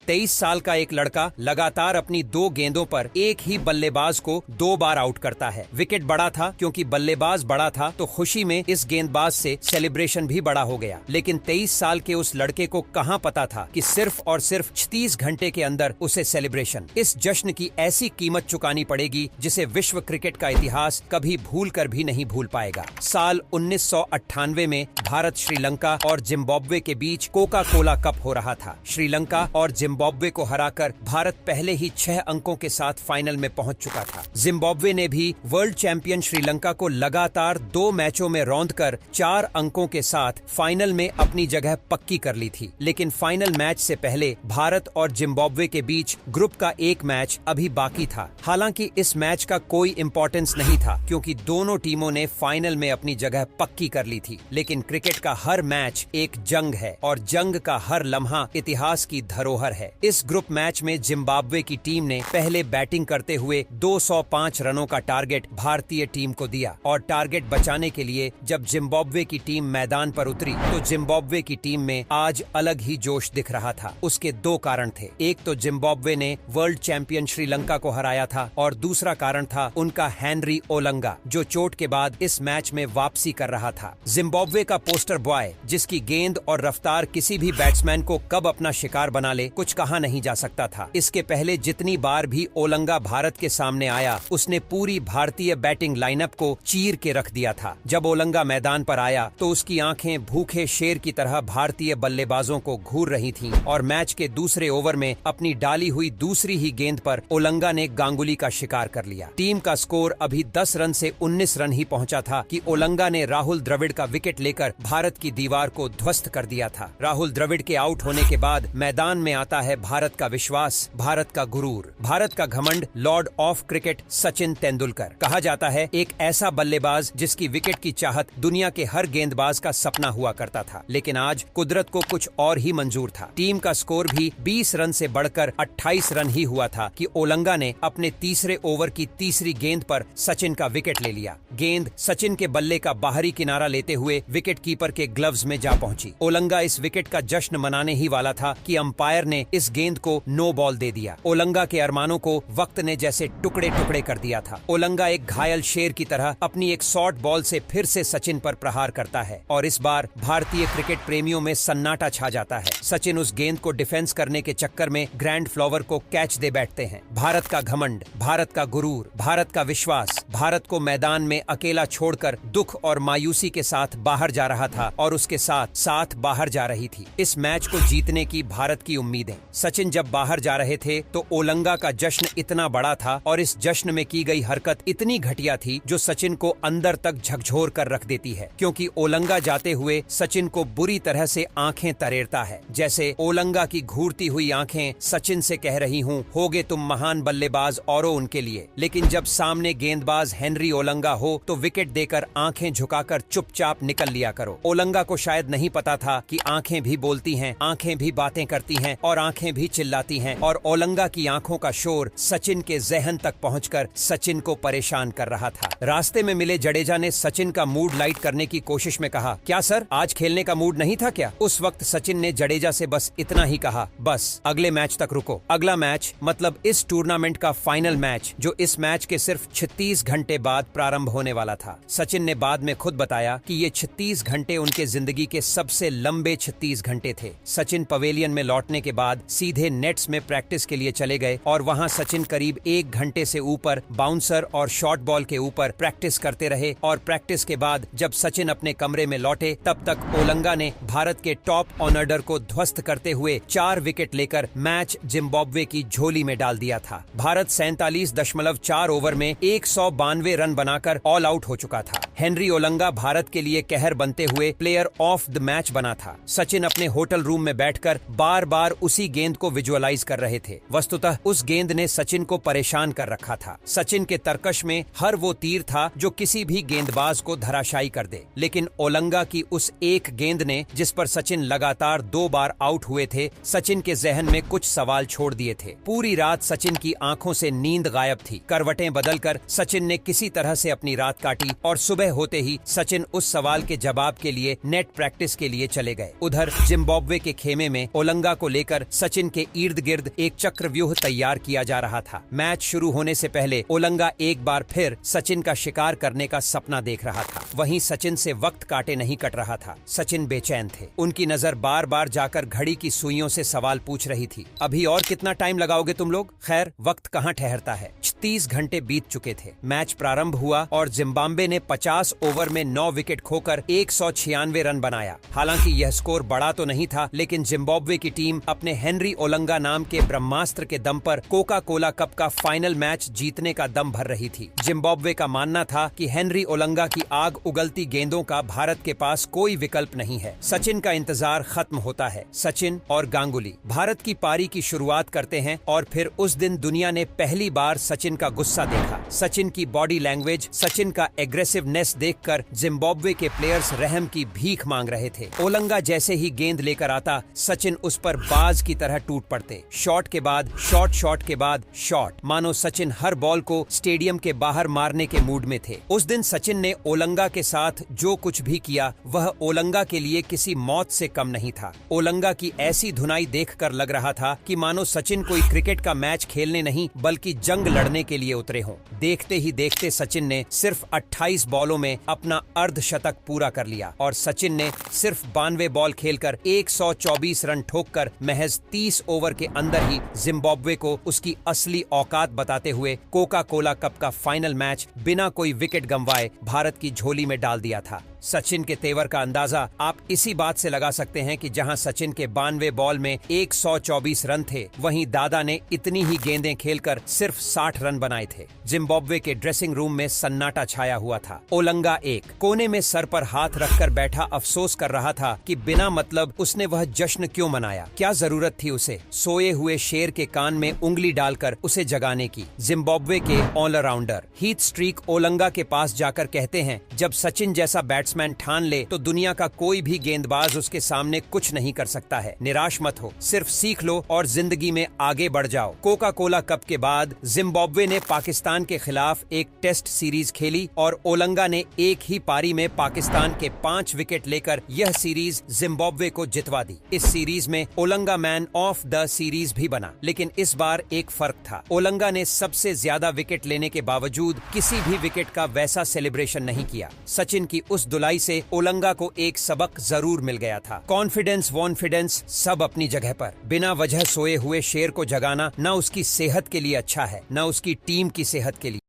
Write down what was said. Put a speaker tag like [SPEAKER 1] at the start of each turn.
[SPEAKER 1] 23 साल का एक लड़का लगातार अपनी 2 गेंदों पर एक ही बल्लेबाज को 2 बार आउट करता है। विकेट बड़ा था क्योंकि बल्लेबाज बड़ा था, तो खुशी में इस गेंदबाज से सेलिब्रेशन भी बड़ा हो गया। लेकिन 23 साल के उस लड़के को कहां पता था कि सिर्फ और सिर्फ 36 घंटे के अंदर उसे सेलिब्रेशन, इस जश्न की ऐसी कीमत चुकानी पड़ेगी जिसे विश्व क्रिकेट का इतिहास कभी भूल कर भी नहीं भूल पाएगा। साल 1998 में भारत, श्रीलंका और जिम्बाब्वे के बीच कोका कोला कप हो रहा था। श्रीलंका और जिम्बाब्वे को हराकर भारत पहले ही 6 अंकों के साथ फाइनल में पहुंच चुका था। जिम्बाब्वे ने भी वर्ल्ड चैंपियन श्रीलंका को लगातार 2 मैचों में रौंदकर 4 अंकों के साथ फाइनल में अपनी जगह पक्की कर ली थी। लेकिन फाइनल मैच से पहले भारत और जिम्बाब्वे के बीच ग्रुप का एक मैच अभी बाकी था। हालांकि इस मैच का कोई इंपॉर्टेंस नहीं था क्योंकि दोनों टीमों ने फाइनल में अपनी जगह पक्की कर ली थी। लेकिन क्रिकेट का हर मैच एक जंग है और जंग का हर लम्हा इतिहास की धरोहर है। इस ग्रुप मैच में जिम्बाब्वे की टीम ने पहले बैटिंग करते हुए 205 रनों का टारगेट भारतीय टीम को दिया और टारगेट बचाने के लिए जब जिम्बाब्वे की टीम मैदान पर उतरी तो जिम्बाब्वे की टीम में आज अलग ही जोश दिख रहा था। उसके 2 कारण थे। एक तो जिम्बाब्वे ने वर्ल्ड चैंपियन श्रीलंका को हराया था और दूसरा कारण था उनका हेनरी ओलंगा, जो चोट के बाद इस मैच में वापसी कर रहा था। जिम्बाब्वे का पोस्टर बॉय, जिसकी गेंद और रफ्तार किसी भी बैट्समैन को कब अपना शिकार बना ले कुछ कहा नहीं जा सकता था। इसके पहले जितनी बार भी ओलंगा भारत के सामने आया उसने पूरी भारतीय बैटिंग लाइनअप को चीर के रख दिया था। जब ओलंगा मैदान पर आया तो उसकी आंखें भूखे शेर की तरह भारतीय बल्लेबाजों को घूर रही थीं और मैच के दूसरे ओवर में अपनी डाली हुई दूसरी ही गेंद पर ओलंगा ने गांगुली का शिकार कर लिया। टीम का स्कोर अभी 10 रन से 19 रन ही पहुंचा था कि ओलंगा ने राहुल द्रविड़ का विकेट लेकर भारत की दीवार को ध्वस्त कर दिया था। राहुल द्रविड़ के आउट होने के बाद मैदान में आता है भारत का विश्वास, भारत का गुरूर, भारत का घमंड, Lord of cricket Sachin Tendulkar. कहा जाता है एक ऐसा बल्लेबाज जिसकी विकेट की चाहत दुनिया के हर गेंदबाज का सपना हुआ करता था। लेकिन आज कुदरत को कुछ और ही मंजूर था। टीम का स्कोर भी 20 रन से बढ़कर 28 रन ही हुआ था कि ओलंगा ने अपने तीसरे ओवर की तीसरी गेंद पर सचिन का विकेट ले लिया। गेंद सचिन के बल्ले का बाहरी किनारा लेते हुए विकेट कीपर के ग्लव्स में जा पहुंची। ओलंगा इस विकेट का जश्न मनाने ही वाला था कि अंपायर ने इस गेंद को नो बॉल दे दिया। ओलंगा के अरमानों को वक्त ने जैसे टुकड़े टुकड़े कर दिया था। ओलंगा एक घायल शेर की तरह अपनी एक शॉर्ट बॉल से फिर से सचिन पर प्रहार करता है और इस बार भारतीय क्रिकेट प्रेमियों में सन्नाटा छा जाता है। सचिन उस गेंद को डिफेंस करने के चक्कर में ग्रैंड फ्लावर को कैच दे बैठते हैं। भारत का घमंड, भारत का गुरूर, भारत का विश्वास भारत को मैदान में अकेला छोड़कर दुख और मायूसी के साथ बाहर जा रहा था और उसके साथ साथ बाहर जा रही थी इस मैच को जीतने की भारत की उम्मीदें। सचिन जब बाहर जा रहे थे तो ओलंगा का जश्न इतना बड़ा था और इस जश्न में की गई हरकत इतनी घटिया थी जो सचिन को अंदर तक झकझोर कर रख देती है, क्योंकि ओलंगा जाते हुए सचिन को बुरी तरह से आंखें तरेरता है। जैसे ओलंगा की घूरती हुई आंखें सचिन से कह रही हूँ, होगे तुम महान बल्लेबाज औरों उनके लिए। लेकिन जब सामने गेंदबाज हेनरी ओलंगा हो तो विकेट देकर आंखें झुकाकर चुपचाप निकल लिया करो। ओलंगा को शायद नहीं पता था कि आंखें भी बोलती हैं, आंखें भी बातें करती हैं और आंखें भी चिल्लाती हैं और ओलंगा की आंखों का शोर सचिन के जहन तक पहुंचकर सचिन को परेशान कर रहा था। रास्ते में मिले जडेजा ने सचिन का मूड लाइट करने की कोशिश में कहा, क्या सर आज खेलने का मूड नहीं था क्या? उस वक्त सचिन ने जडेजा से बस इतना ही कहा, बस अगले मैच तक रुको। अगला मैच मतलब इस टूर्नामेंट का फाइनल मैच जो इस मैच के सिर्फ 36 घंटे बाद प्रारंभ होने वाला था। सचिन ने बाद में खुद बताया कि ये 36 घंटे उनके जिंदगी के सबसे लंबे 36 घंटे थे। सचिन पवेलियन में लौटने के बाद सीधे नेट्स में प्रैक्टिस के लिए चले गए और वहां सचिन करीब 1 घंटे से ऊपर बाउंसर और शॉर्ट बॉल के ऊपर प्रैक्टिस करते रहे और प्रैक्टिस के बाद जब सचिन अपने कमरे में लौटे तब तक ओलंगा ने भारत के टॉप ऑर्डर को ध्वस्त करते हुए 4 विकेट लेकर मैच जिम्बाब्वे की झोली में डाल दिया था। भारत 47.4 ओवर में 192 रन बनाकर ऑल आउट हो चुका था। हेनरी ओलंगा भारत के लिए कहर बनते हुए प्लेयर ऑफ द मैच बना था। सचिन अपने होटल रूम में बैठकर बार बार उसी गेंद को विजुअलाइज कर रहे थे। वस्तुतः उस गेंद ने सचिन को परेशान कर रखा था। सचिन के तरकश में हर वो तीर था जो किसी भी गेंदबाज को धराशायी कर दे, लेकिन ओलंगा की उस एक गेंद ने जिस पर सचिन लगातार 2 बार आउट हुए थे, सचिन के जहन में कुछ सवाल छोड़ दिए थे। पूरी रात सचिन की आंखों से नींद गायब थी। करवटें बदलकर सचिन ने किसी तरह से अपनी रात काटी और सुबह होते ही सचिन उस सवाल के जवाब के लिए नेट प्रैक्टिस के लिए चले गए। उधर जिम्बाब्वे के खेमे में ओलंगा को लेकर सचिन के इर्द गिर्द एक चक्रव्यूह तैयार किया जा रहा था। मैच शुरू होने से पहले ओलंगा एक बार फिर सचिन का शिकार करने का सपना देख रहा था। वहीं सचिन से वक्त काटे नहीं कट रहा था। सचिन बेचैन थे। उनकी नजर बार बार जाकर घड़ी की सुइयों से सवाल पूछ रही थी, अभी और कितना टाइम लगाओगे तुम लोग? खैर, वक्त कहाँ ठहरता है। 30 घंटे बीत चुके थे। मैच प्रारंभ हुआ और जिम्बाब्वे ने 50 ओवर में 9 विकेट खोकर 196 रन बनाया। हालांकि यह स्कोर बड़ा तो नहीं था, लेकिन जिम्बाब्वे की टीम अपने हेनरी ओलंगा नाम के ब्रह्मास्त्र के दम पर कोका कोला कप का फाइनल मैच जीतने का दम भर रही थी। जिम्बाब्वे का मानना था कि हेनरी ओलंगा की आग उगलती गेंदों का भारत के पास कोई विकल्प नहीं है। सचिन का इंतजार खत्म होता है। सचिन और गांगुली भारत की पारी की शुरुआत करते हैं और फिर उस दिन दुनिया ने पहली बार सचिन का गुस्सा देखा। सचिन की बॉडी लैंग्वेज, सचिन का एग्रेसिवनेस देखकर जिम्बाब्वे के प्लेयर्स रहम की भीख मांग रहे थे। ओलंगा जैसे ही गेंद लेकर आता, सचिन उस पर बाज की तरह टूट पड़ते। शॉट के बाद शॉट, शॉट के बाद शॉट, मानो सचिन हर बॉल को स्टेडियम के बाहर मारने के मूड में थे। उस दिन सचिन ने ओलंगा के साथ जो कुछ भी किया वह ओलंगा के लिए किसी मौत से कम नहीं था। ओलंगा की ऐसी धुनाई देखकर लग रहा था कि मानो सचिन कोई क्रिकेट का मैच खेलने नहीं बल्कि जंग लड़ने के लिए उतरे हों। देखते ही देखते सचिन ने सिर्फ 28 बॉलों में अपना अर्धशतक पूरा कर लिया और सचिन ने सिर्फ 92 बॉल खेलकर 124 रन ठोककर महज 30 ओवर के अंदर ही जिम्बाब्वे को उसकी असली औकात बताते हुए कोका कोला कप का फाइनल मैच बिना कोई विकेट गंवाए भारत की झोली में डाल दिया था। सचिन के तेवर का अंदाजा आप इसी बात से लगा सकते हैं कि जहां सचिन के 92 बॉल में 124 रन थे, वहीं दादा ने इतनी ही गेंदें खेलकर सिर्फ 60 रन बनाए थे। जिम्बाब्वे के ड्रेसिंग रूम में सन्नाटा छाया हुआ था। ओलंगा एक कोने में सर पर हाथ रखकर बैठा अफसोस कर रहा था कि बिना मतलब उसने वह जश्न क्यों मनाया। क्या जरूरत थी उसे सोए हुए शेर के कान में उंगली डालकर उसे जगाने की। जिम्बाब्वे के ऑलराउंडर हीथ स्ट्रीक ओलंगा के पास जाकर कहते हैं, जब सचिन जैसा बैट्समैन ठान ले तो दुनिया का कोई भी गेंदबाज उसके सामने कुछ नहीं कर सकता है। निराश मत हो, सिर्फ सीख लो और जिंदगी में आगे बढ़ जाओ। कोका कोला कप के बाद जिम्बाब्वे ने पाकिस्तान के खिलाफ एक टेस्ट सीरीज खेली और ओलंगा ने एक ही पारी में पाकिस्तान के 5 विकेट लेकर यह सीरीज जिम्बाब्वे को जितवा दी। इस सीरीज में Olonga man of the series भी बना, लेकिन इस बार एक फर्क था। ओलंगा ने सबसे ज्यादा विकेट लेने के बावजूद किसी भी विकेट का वैसा सेलिब्रेशन नहीं किया। सचिन की उस धुलाई से ओलंगा को एक सबक जरूर मिल गया था। कॉन्फिडेंस वॉन्फिडेंस सब अपनी जगह पर। बिना वजह सोए हुए शेर को जगाना न उसकी सेहत के लिए अच्छा है, न उसकी टीम की सेहत के लिए।